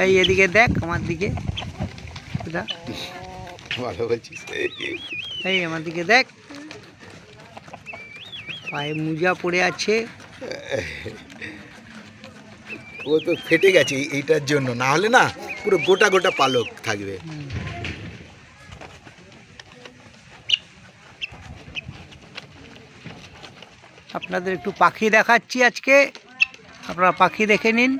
এই এদিকে দেখ আমার দিকে, ভালো বলছিস। এই আমার দিকে দেখ, পায়ে মোজা পড়ে আছে। ও তো ফেটে গেছে এইটার জন্য, না হলে না পুরো গোটা গোটা পালক থাকবে। আপনাদের একটু পাখি দেখাচ্ছি আজকে, আপনারা পাখি দেখে নিন।